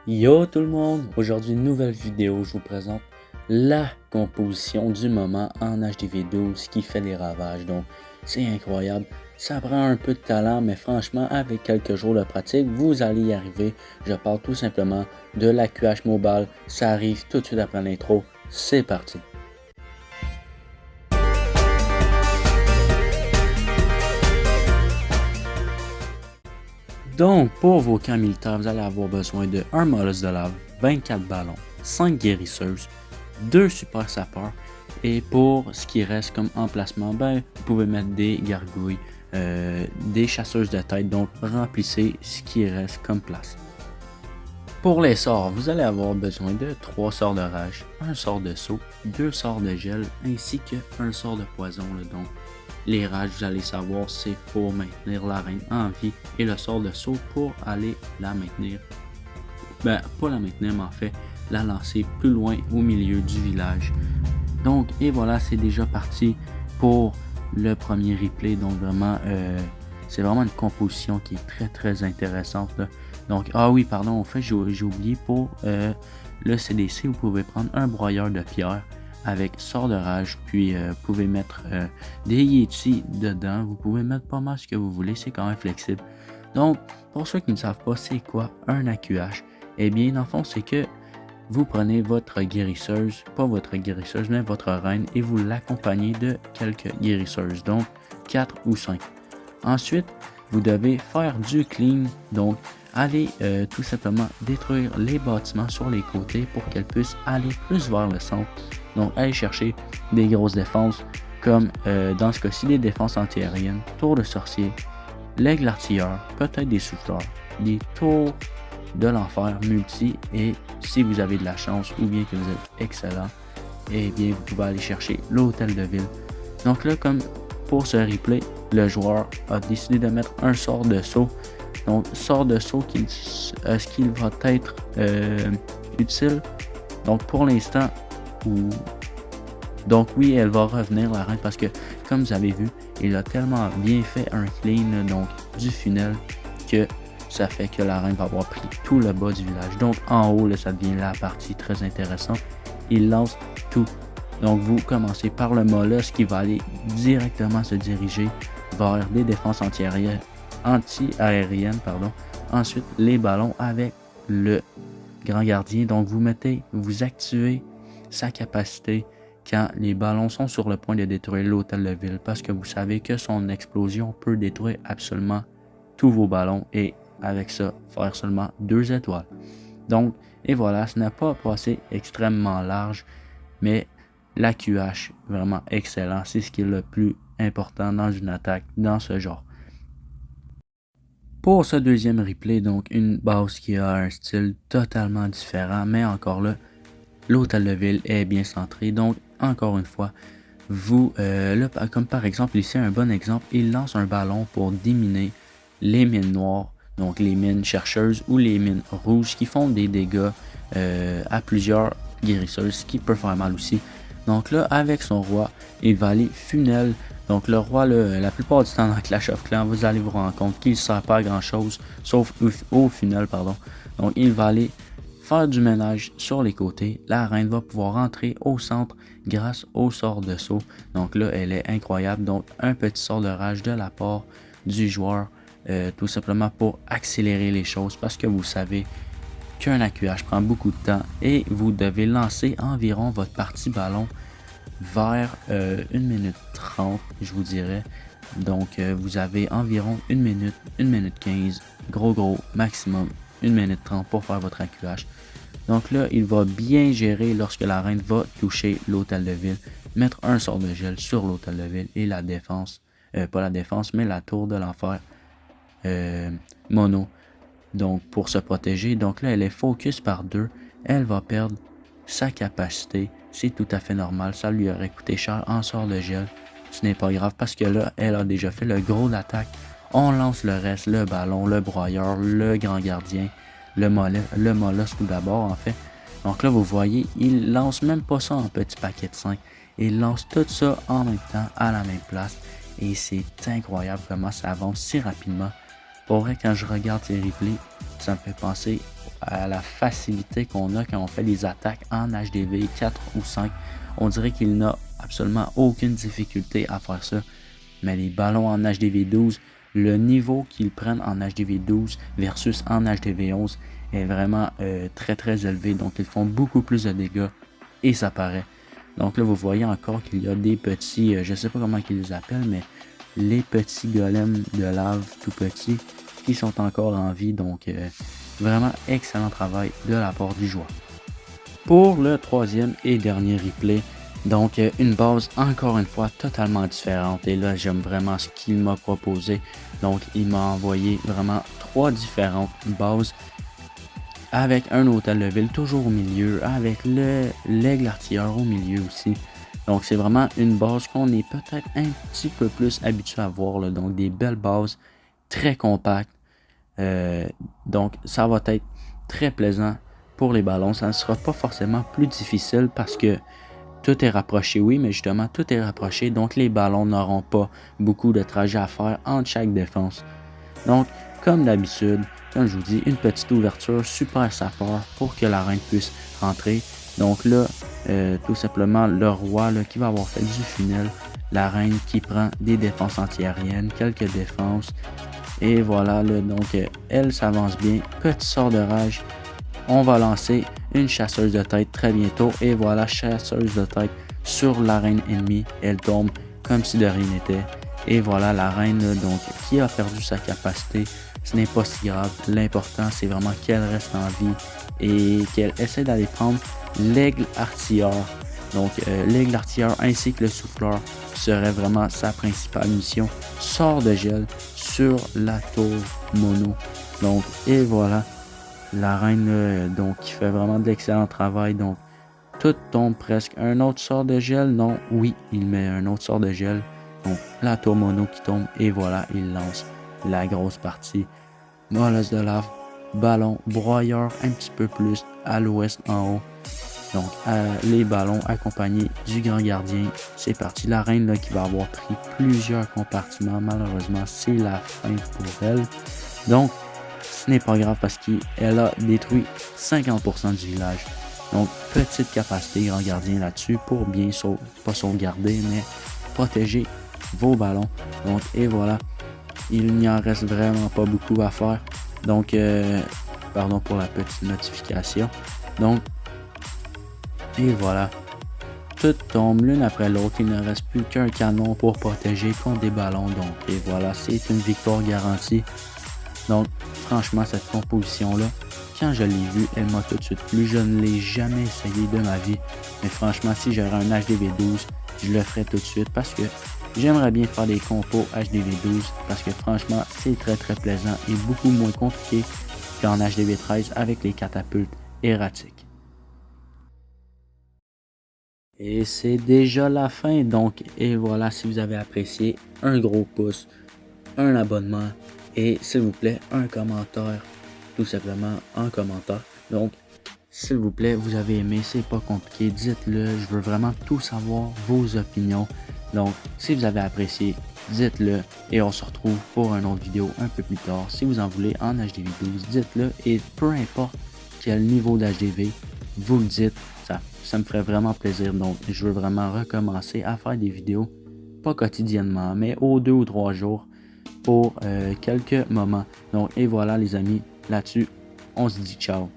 Yo tout le monde, aujourd'hui nouvelle vidéo, je vous présente la composition du moment en HDV12 qui fait des ravages, donc c'est incroyable, ça prend un peu de talent mais franchement avec quelques jours de pratique vous allez y arriver. Je parle tout simplement de la QH Mobile, ça arrive tout de suite après l'intro, c'est parti. Donc, pour vos camps militaires, vous allez avoir besoin de 1 molosse de lave, 24 ballons, 5 guérisseuses, 2 super sapeurs, et pour ce qui reste comme emplacement, vous pouvez mettre des gargouilles, des chasseuses de tête, donc remplissez ce qui reste comme place. Pour les sorts, vous allez avoir besoin de 3 sorts de rage, 1 sort de saut, 2 sorts de gel, ainsi qu'un sort de poison, donc les rages, vous allez savoir, c'est pour maintenir la reine en vie et le sort de saut pour aller la maintenir. Pas la maintenir, mais en fait, la lancer plus loin au milieu du village. Donc, et voilà, c'est déjà parti pour le premier replay. Donc, vraiment, c'est vraiment une composition qui est très intéressante, là. Donc, ah oui, pardon, en fait, j'ai oublié pour le CDC, vous pouvez prendre un broyeur de pierre avec sort de rage, puis vous pouvez mettre des Yeti dedans, vous pouvez mettre pas mal ce que vous voulez, c'est quand même flexible. Donc, pour ceux qui ne savent pas c'est quoi un AQH, eh bien, dans le fond, c'est que vous prenez votre guérisseuse, pas votre guérisseuse, mais votre reine, et vous l'accompagnez de quelques guérisseuses, donc 4 ou 5. Ensuite, vous devez faire du clean, donc aller tout simplement détruire les bâtiments sur les côtés pour qu'elles puissent aller plus vers le centre. Donc, aller chercher des grosses défenses, comme dans ce cas-ci, des défenses antiaériennes, tour de sorcier, l'aigle artilleur, peut-être des souffleurs, des tours de l'enfer multi, et si vous avez de la chance ou bien que vous êtes excellent, et bien vous pouvez aller chercher l'hôtel de ville. Donc là, comme pour ce replay, le joueur a décidé de mettre un sort de saut. Donc, sort de saut, est-ce qu'il va être utile? Donc, pour l'instant, donc oui, elle va revenir la reine parce que, comme vous avez vu, il a tellement bien fait un clean donc du funnel que ça fait que la reine va avoir pris tout le bas du village. Donc, en haut, là, ça devient la partie très intéressante. Il lance tout. Donc, vous commencez par le molosse qui va aller directement se diriger vers des défenses anti-aériennes. Ensuite, les ballons avec le grand gardien. Donc, vous activez sa capacité quand les ballons sont sur le point de détruire l'hôtel de ville parce que vous savez que son explosion peut détruire absolument tous vos ballons et avec ça, faire seulement 2 étoiles. Donc, et voilà, ce n'est pas passé extrêmement large, mais la QH, vraiment excellent, c'est ce qui est le plus important dans une attaque dans ce genre. Pour ce deuxième replay, donc une base qui a un style totalement différent, mais encore là, l'hôtel de ville est bien centré. Donc, encore une fois, là, comme par exemple, ici un bon exemple, il lance un ballon pour déminer les mines noires, donc les mines chercheuses ou les mines rouges qui font des dégâts à plusieurs guérisseuses, ce qui peut faire mal aussi. Donc là, avec son roi, il va aller funnel. Donc le roi, là, la plupart du temps dans Clash of Clans, vous allez vous rendre compte qu'il ne sert pas à grand chose, sauf au funnel, pardon. Donc il va aller faire du ménage sur les côtés. La reine va pouvoir rentrer au centre grâce au sort de saut. Donc là, elle est incroyable. Donc un petit sort de rage de la part du joueur, tout simplement pour accélérer les choses parce que vous savez qu'un AQH prend beaucoup de temps et vous devez lancer environ votre partie ballon vers 1 minute 30, je vous dirais. Donc vous avez environ 1 minute, 1 minute 15, gros maximum 1 minute 30 pour faire votre AQH. Donc là, il va bien gérer lorsque la reine va toucher l'hôtel de ville, mettre un sort de gel sur l'hôtel de ville et la défense, pas la défense, mais la tour de l'enfer mono. Donc pour se protéger, donc là elle est focus par 2, elle va perdre sa capacité, c'est tout à fait normal, ça lui aurait coûté cher en sort de gel, ce n'est pas grave parce que là elle a déjà fait le gros d'attaque. On lance le reste, le ballon, le broyeur, le grand gardien, le molosse tout d'abord en fait. Donc là vous voyez, il lance même pas ça en petit paquet de 5, il lance tout ça en même temps à la même place et c'est incroyable comment ça avance si rapidement. Pour vrai, quand je regarde ces replays, ça me fait penser à la facilité qu'on a quand on fait des attaques en HDV 4 ou 5. On dirait qu'il n'a absolument aucune difficulté à faire ça. Mais les ballons en HDV 12, le niveau qu'ils prennent en HDV 12 versus en HDV 11 est vraiment très très élevé. Donc ils font beaucoup plus de dégâts et ça paraît. Donc là vous voyez encore qu'il y a des petits, je ne sais pas comment ils les appellent, mais les petits golems de lave tout petits qui sont encore en vie. Donc vraiment excellent travail de la part du joueur. Pour le troisième et dernier replay, donc une base encore une fois totalement différente, et là j'aime vraiment ce qu'il m'a proposé. Donc il m'a envoyé vraiment 3 différentes bases avec un hôtel de ville toujours au milieu, avec l'aigle artilleur au milieu aussi. Donc c'est vraiment une base qu'on est peut-être un petit peu plus habitué à voir là. Donc des belles bases très compactes. Donc ça va être très plaisant pour les ballons. Ça ne sera pas forcément plus difficile parce que tout est rapproché, oui, mais justement tout est rapproché. Donc les ballons n'auront pas beaucoup de trajet à faire entre chaque défense. Donc comme d'habitude, comme je vous dis, une petite ouverture super sapeur pour que la reine puisse rentrer. Donc là, tout simplement le roi là, qui va avoir fait du funnel, la reine qui prend des défenses antiaériennes, quelques défenses. Et voilà, là, donc elle s'avance bien. Petit sort de rage. On va lancer une chasseuse de tête très bientôt. Et voilà, chasseuse de tête sur la reine ennemie. Elle tombe comme si de rien n'était. Et voilà la reine là, donc, qui a perdu sa capacité. Ce n'est pas si grave. L'important, c'est vraiment qu'elle reste en vie et qu'elle essaie d'aller prendre l'aigle artilleur. Donc l'aigle artilleur ainsi que le souffleur serait vraiment sa principale mission. Sort de gel sur la tour mono. Donc et voilà la reine donc qui fait vraiment de l'excellent travail. Donc tout tombe presque. Un autre sort de gel, non, oui, il met un autre sort de gel. Donc la tour mono qui tombe et voilà, il lance la grosse partie. Molosse de lave, ballon, broyeur un petit peu plus à l'ouest en haut. Donc les ballons accompagnés du grand gardien. C'est parti, la reine là, qui va avoir pris plusieurs compartiments. Malheureusement, c'est la fin pour elle. Donc ce n'est pas grave parce qu'elle a détruit 50% du village. Donc petite capacité grand gardien là-dessus pour bien pas sauvegarder mais protéger vos ballons. Donc et voilà, il n'y en reste vraiment pas beaucoup à faire. Donc pardon pour la petite notification. Donc et voilà, tout tombe l'une après l'autre. Il ne reste plus qu'un canon pour protéger contre des ballons. Donc et voilà, c'est une victoire garantie. Donc franchement cette composition là, quand je l'ai vue, elle m'a tout de suite plu. Je ne l'ai jamais essayé de ma vie, mais franchement si j'aurais un HDV 12, je le ferais tout de suite parce que j'aimerais bien faire des compos HDV 12 parce que franchement c'est très très plaisant et beaucoup moins compliqué qu'en HDV 13 avec les catapultes erratiques. Et c'est déjà la fin, donc et voilà, si vous avez apprécié, un gros pouce, un abonnement et s'il vous plaît un commentaire, tout simplement un commentaire. Donc s'il vous plaît, vous avez aimé, c'est pas compliqué, dites-le, je veux vraiment tout savoir, vos opinions. Donc si vous avez apprécié, dites-le et on se retrouve pour une autre vidéo un peu plus tard. Si vous en voulez en HDV 12, dites-le et peu importe quel niveau d'HDV, vous le dites, ça me ferait vraiment plaisir. Donc je veux vraiment recommencer à faire des vidéos, pas quotidiennement, mais aux 2 ou 3 jours pour quelques moments. Donc et voilà les amis, là-dessus, on se dit ciao.